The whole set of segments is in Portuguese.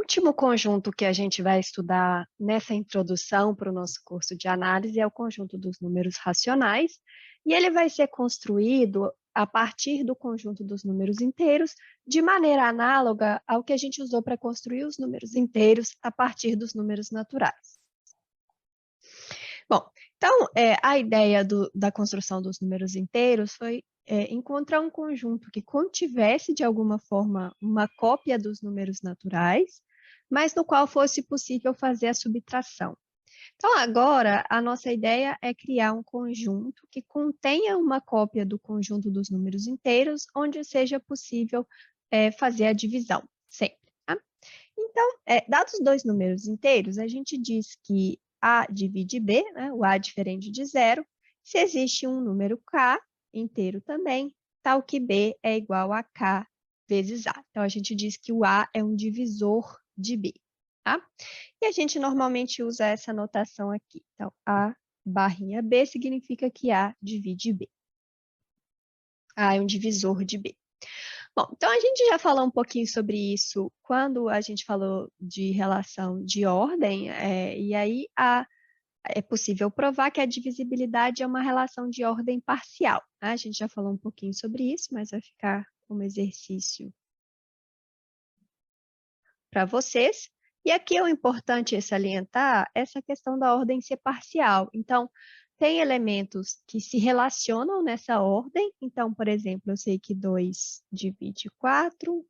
último conjunto que a gente vai estudar nessa introdução para o nosso curso de análise é o conjunto dos números racionais, e ele vai ser construído a partir do conjunto dos números inteiros, de maneira análoga ao que a gente usou para construir os números inteiros a partir dos números naturais. Bom, então, a ideia da construção dos números inteiros foi encontrar um conjunto que contivesse, de alguma forma, uma cópia dos números naturais, mas no qual fosse possível fazer a subtração. Então, agora, a nossa ideia é criar um conjunto que contenha uma cópia do conjunto dos números inteiros, onde seja possível fazer a divisão, sempre. Tá? Então, dados dois números inteiros, a gente diz que A divide B, né, o A é diferente de zero, se existe um número K inteiro também, tal que B é igual a K vezes A. Então, a gente diz que o A é um divisor de B, tá? E a gente normalmente usa essa notação aqui. Então, A barrinha B significa que A divide B. A é um divisor de B. Bom, então a gente já falou um pouquinho sobre isso quando a gente falou de relação de ordem, e aí é possível provar que a divisibilidade é uma relação de ordem parcial. Né? A gente já falou um pouquinho sobre isso, mas vai ficar como exercício para vocês. E aqui é o importante salientar essa questão da ordem ser parcial. Então, tem elementos que se relacionam nessa ordem. Então, por exemplo, eu sei que 2 divide 4,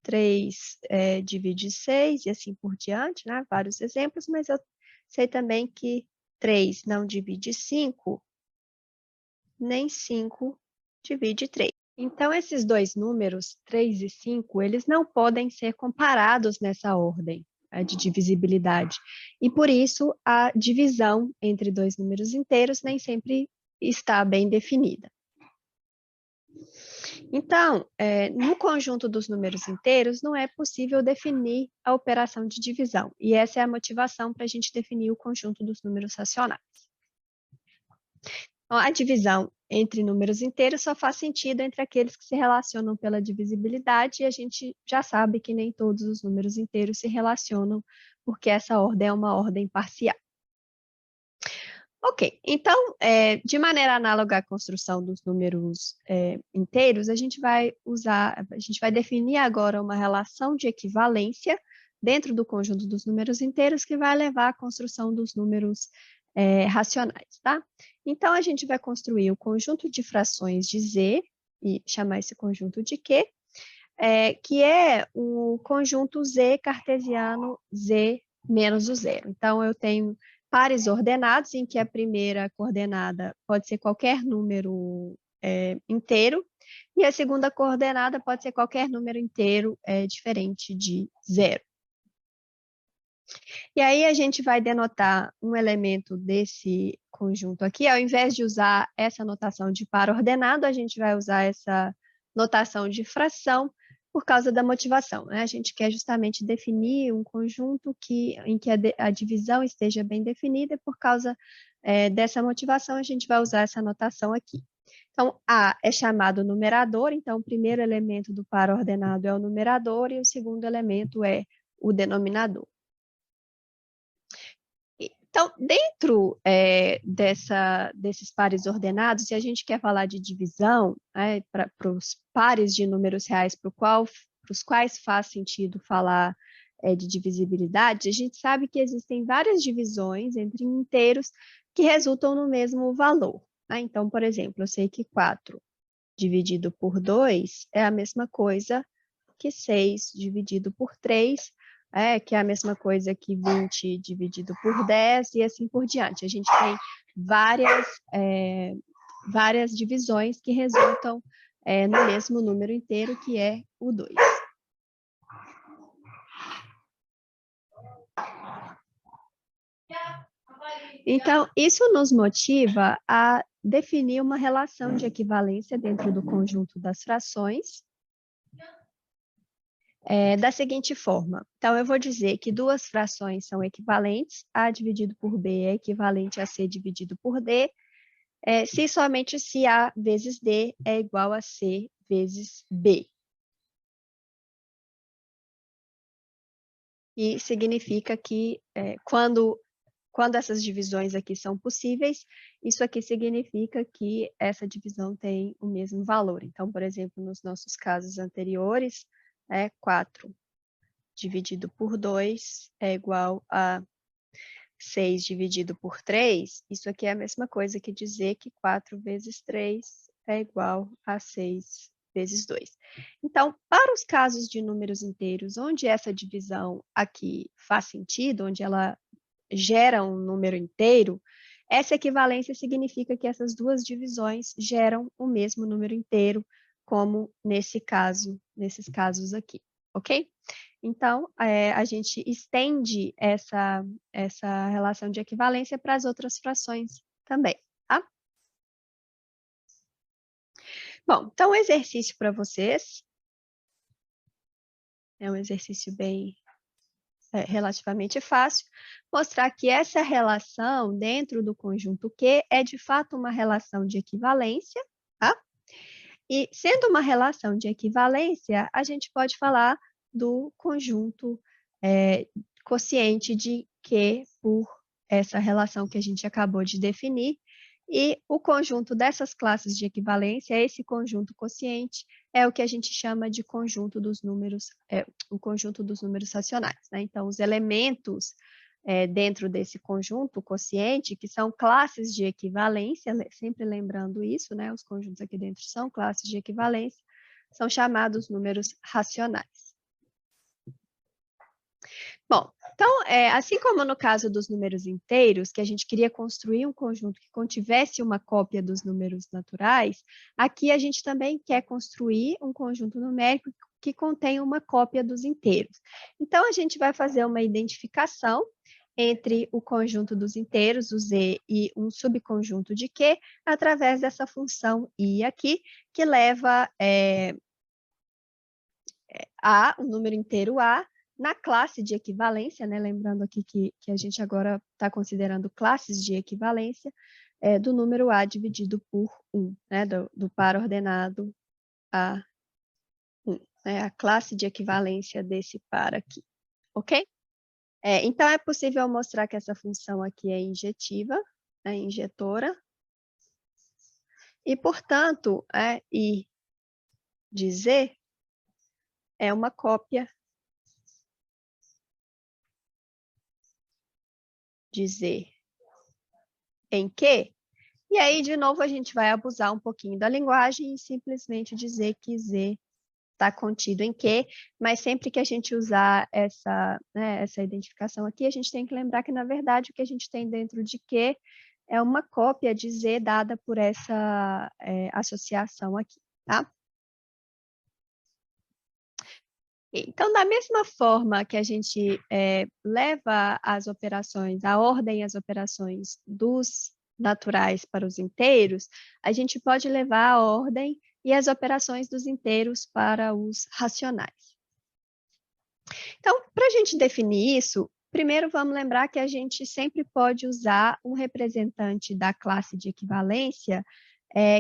3 divide 6 e assim por diante, né? Vários exemplos, mas eu sei também que 3 não divide 5, nem 5 divide 3. Então, esses dois números, 3 e 5, eles não podem ser comparados nessa ordem de divisibilidade. E, por isso, a divisão entre dois números inteiros nem sempre está bem definida. Então, no conjunto dos números inteiros, não é possível definir a operação de divisão. E essa é a motivação para a gente definir o conjunto dos números racionais. Então, a divisão entre números inteiros só faz sentido entre aqueles que se relacionam pela divisibilidade, e a gente já sabe que nem todos os números inteiros se relacionam, porque essa ordem é uma ordem parcial. Ok, então, de maneira análoga à construção dos números inteiros, a gente vai definir agora uma relação de equivalência dentro do conjunto dos números inteiros que vai levar à construção dos números racionais, tá? Então, a gente vai construir o conjunto de frações de Z, e chamar esse conjunto de Q, que é o conjunto Z cartesiano Z menos o zero. Então, eu tenho pares ordenados, em que a primeira coordenada pode ser qualquer número inteiro, e a segunda coordenada pode ser qualquer número inteiro diferente de zero. E aí a gente vai denotar um elemento desse conjunto aqui, ao invés de usar essa notação de par ordenado, a gente vai usar essa notação de fração, por causa da motivação. Né? A gente quer justamente definir um conjunto em que a divisão esteja bem definida, e por causa dessa motivação, a gente vai usar essa notação aqui. Então, A é chamado numerador, então o primeiro elemento do par ordenado é o numerador, e o segundo elemento é o denominador. Então, dentro desses pares ordenados, se a gente quer falar de divisão, para os pares de números reais para os quais faz sentido falar de divisibilidade, a gente sabe que existem várias divisões entre inteiros que resultam no mesmo valor. Então, por exemplo, eu sei que 4 dividido por 2 é a mesma coisa que 6 dividido por 3, que é a mesma coisa que 20 dividido por 10 e assim por diante. A gente tem várias divisões que resultam no mesmo número inteiro, que é o 2. Então, isso nos motiva a definir uma relação de equivalência dentro do conjunto das frações, da seguinte forma. Então, eu vou dizer que duas frações são equivalentes, A dividido por B é equivalente a C dividido por D, se somente se A vezes D é igual a C vezes B. e significa que quando essas divisões aqui são possíveis, isso aqui significa que essa divisão tem o mesmo valor. Então, por exemplo, nos nossos casos anteriores, 4 dividido por 2 é igual a 6 dividido por 3. Isso aqui é a mesma coisa que dizer que 4 vezes 3 é igual a 6 vezes 2. Então, para os casos de números inteiros, onde essa divisão aqui faz sentido, onde ela gera um número inteiro, essa equivalência significa que essas duas divisões geram o mesmo número inteiro, como nesses casos aqui, ok? Então, a gente estende essa relação de equivalência para as outras frações também, tá? Bom, então o exercício para vocês é um exercício bem relativamente fácil, mostrar que essa relação dentro do conjunto Q é de fato uma relação de equivalência, tá? E sendo uma relação de equivalência, a gente pode falar do conjunto quociente de Q por essa relação que a gente acabou de definir, e o conjunto dessas classes de equivalência, esse conjunto quociente, é o que a gente chama de conjunto dos números, o conjunto dos números racionais, né? Então, os elementos dentro desse conjunto quociente, que são classes de equivalência, sempre lembrando isso, né? Os conjuntos aqui dentro são classes de equivalência, são chamados números racionais. Bom, então, assim como no caso dos números inteiros, que a gente queria construir um conjunto que contivesse uma cópia dos números naturais, aqui a gente também quer construir um conjunto numérico que contém uma cópia dos inteiros. Então, a gente vai fazer uma identificação entre o conjunto dos inteiros, o Z, e um subconjunto de Q, através dessa função I aqui, que leva o número inteiro A, na classe de equivalência, né? Lembrando aqui que a gente agora está considerando classes de equivalência, do número A dividido por 1, né? Do par ordenado A1, né? A classe de equivalência desse par aqui, ok? Então, é possível mostrar que essa função aqui é injetiva, injetora, e, portanto, I de Z é uma cópia de Z em Q. E aí, de novo, a gente vai abusar um pouquinho da linguagem e simplesmente dizer que Z está contido em Q, mas sempre que a gente usar essa identificação aqui, a gente tem que lembrar que, na verdade, o que a gente tem dentro de Q é uma cópia de Z dada por essa associação aqui, tá? Então, da mesma forma que a gente leva as operações, a ordem e as operações dos naturais para os inteiros, a gente pode levar a ordem e as operações dos inteiros para os racionais. Então, para a gente definir isso, primeiro vamos lembrar que a gente sempre pode usar um representante da classe de equivalência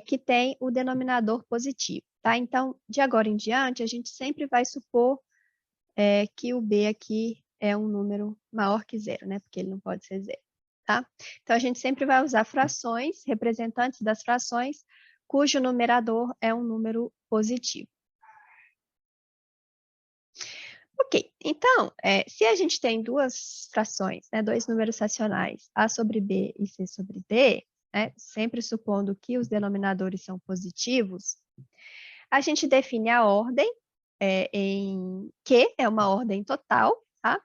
que tem o denominador positivo, tá? Então, de agora em diante, a gente sempre vai supor que o B aqui é um número maior que 0, né? Porque ele não pode ser 0, tá? Então, a gente sempre vai usar frações, representantes das frações, cujo numerador é um número positivo. Ok, então, se a gente tem duas frações, né, dois números racionais, A sobre B e C sobre D, sempre supondo que os denominadores são positivos, a gente define a ordem em Q, é uma ordem total, tá?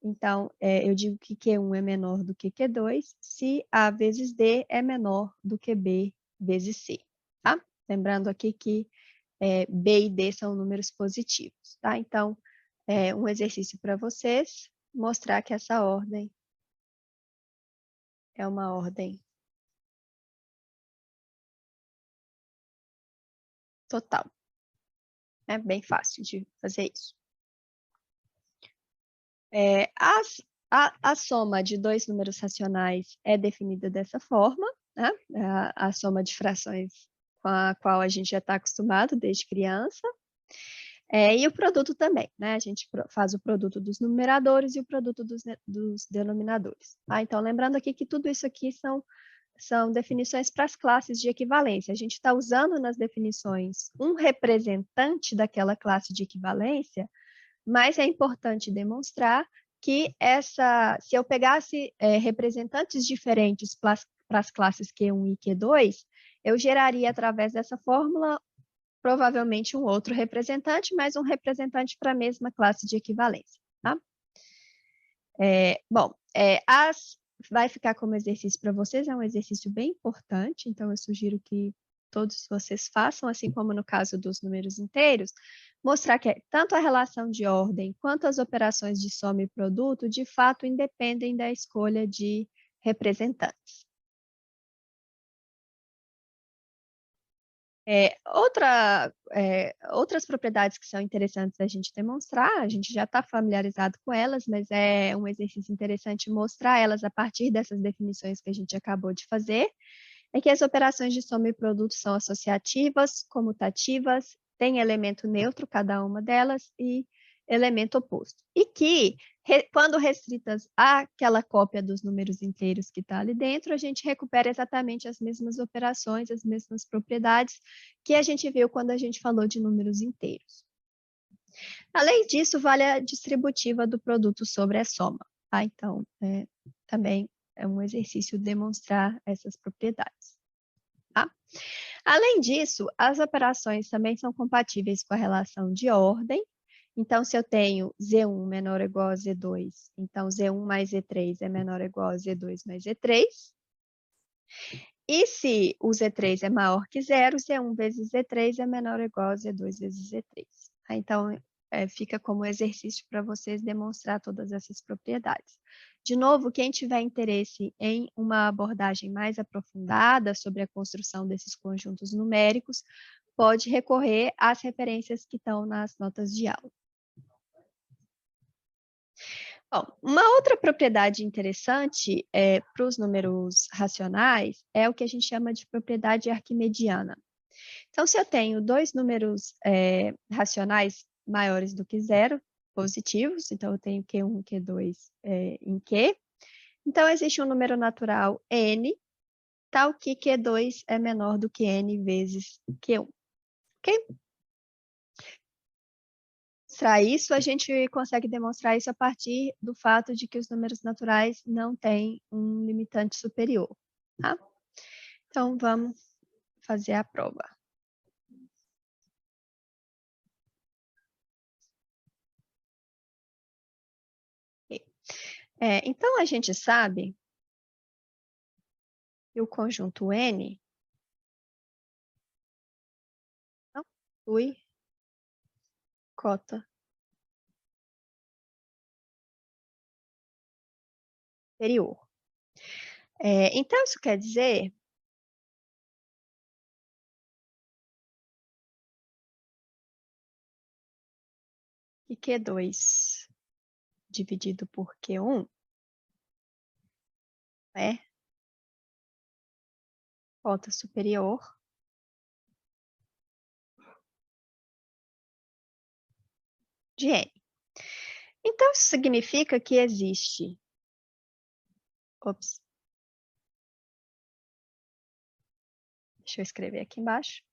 Então, eu digo que Q1 é menor do que Q2 se A vezes D é menor do que B vezes C, tá? Lembrando aqui que B e D são números positivos, tá? Então, um exercício para vocês, mostrar que essa ordem é uma ordem total. É bem fácil de fazer isso. A soma de dois números racionais é definida dessa forma, né? A soma de frações com a qual a gente já está acostumado desde criança. E o produto também, né? A gente faz o produto dos numeradores e o produto dos denominadores. Tá? Então, lembrando aqui que tudo isso aqui são definições para as classes de equivalência. A gente está usando nas definições um representante daquela classe de equivalência, mas é importante demonstrar que se eu pegasse representantes diferentes para as classes Q1 e Q2, eu geraria através dessa fórmula provavelmente um outro representante, mas um representante para a mesma classe de equivalência. Tá? Vai ficar como exercício para vocês, é um exercício bem importante, então eu sugiro que todos vocês façam, assim como no caso dos números inteiros, mostrar que tanto a relação de ordem quanto as operações de soma e produto, de fato, independem da escolha de representantes. Outras propriedades que são interessantes a gente demonstrar, a gente já está familiarizado com elas, mas é um exercício interessante mostrar elas a partir dessas definições que a gente acabou de fazer, é que as operações de soma e produto são associativas, comutativas, tem elemento neutro cada uma delas e elemento oposto. E que, quando restritas àquela cópia dos números inteiros que está ali dentro, a gente recupera exatamente as mesmas operações, as mesmas propriedades que a gente viu quando a gente falou de números inteiros. Além disso, vale a distributiva do produto sobre a soma. Tá? Então, também é um exercício demonstrar essas propriedades. Tá? Além disso, as operações também são compatíveis com a relação de ordem. Então, se eu tenho Z1 menor ou igual a Z2, então Z1 mais Z3 é menor ou igual a Z2 mais Z3. E se o Z3 é maior que zero, Z1 vezes Z3 é menor ou igual a Z2 vezes Z3. Então, fica como exercício para vocês demonstrar todas essas propriedades. De novo, quem tiver interesse em uma abordagem mais aprofundada sobre a construção desses conjuntos numéricos, pode recorrer às referências que estão nas notas de aula. Bom, uma outra propriedade interessante para os números racionais é o que a gente chama de propriedade arquimediana. Então, se eu tenho dois números racionais maiores do que zero, positivos, então eu tenho Q1 e Q2 em Q, então existe um número natural N, tal que Q2 é menor do que N vezes Q1. Ok? Para isso, a gente consegue demonstrar isso a partir do fato de que os números naturais não têm um limitante superior. Tá? Então, vamos fazer a prova. Então, a gente sabe que o conjunto N não possui cota superior. Então, isso quer dizer que Q2 dividido por Q1 é cota superior de N. Então, isso significa que existe... Ops. Deixa eu escrever aqui embaixo.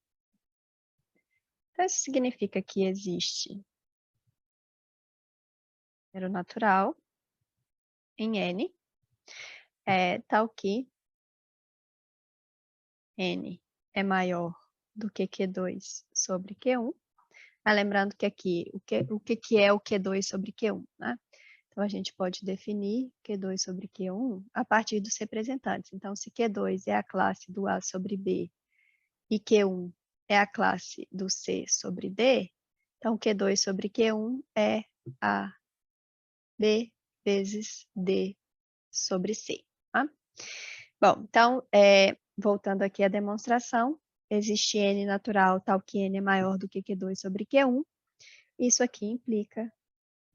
Então, isso significa que existe número natural em N, tal que N é maior do que Q2 sobre Q1. Lembrando que aqui, o que é o Q2 sobre Q1, né? Então, a gente pode definir Q2 sobre Q1 a partir dos representantes. Então, se Q2 é a classe do A sobre B e Q1 é a classe do C sobre D, então Q2 sobre Q1 é A, B vezes D sobre C. Tá? Bom, então, voltando aqui à demonstração, existe N natural tal que N é maior do que Q2 sobre Q1. Isso aqui implica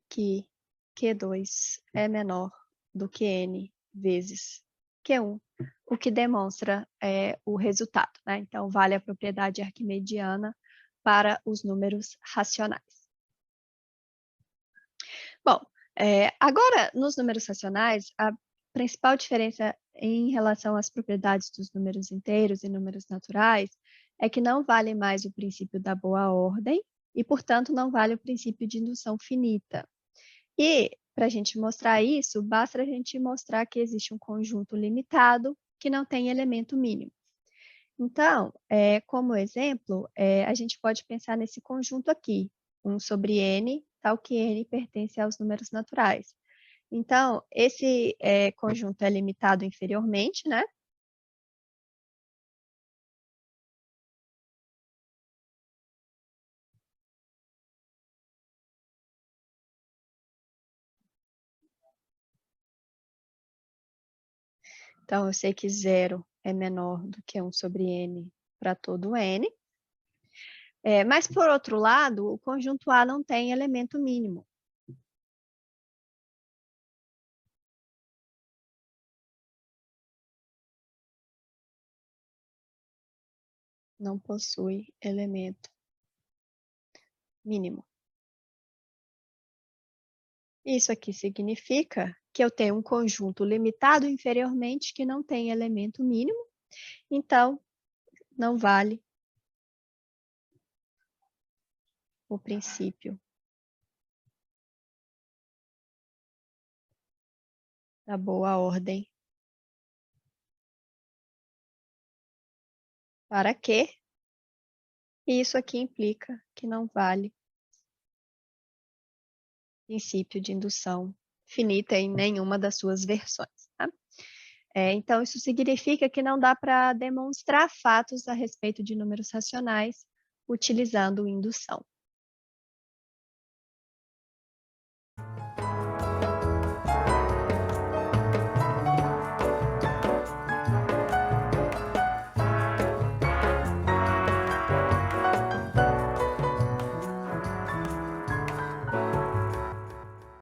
que Q2 é menor do que N vezes Q1, o que demonstra o resultado, né? Então, vale a propriedade arquimediana para os números racionais. Bom, agora, nos números racionais, a principal diferença em relação às propriedades dos números inteiros e números naturais é que não vale mais o princípio da boa ordem e, portanto, não vale o princípio de indução finita. E, para a gente mostrar isso, basta a gente mostrar que existe um conjunto limitado que não tem elemento mínimo. Então, como exemplo, a gente pode pensar nesse conjunto aqui, 1 sobre n, tal que n pertence aos números naturais. Então, esse conjunto é limitado inferiormente, né? Então, eu sei que zero é menor do que 1 sobre n para todo n. Mas, por outro lado, o conjunto A não tem elemento mínimo. Não possui elemento mínimo. Isso aqui significa que eu tenho um conjunto limitado inferiormente que não tem elemento mínimo, então não vale o princípio da boa ordem. Para quê? Isso aqui implica que não vale o princípio de indução finita em nenhuma das suas versões. Tá? Então, isso significa que não dá para demonstrar fatos a respeito de números racionais utilizando indução.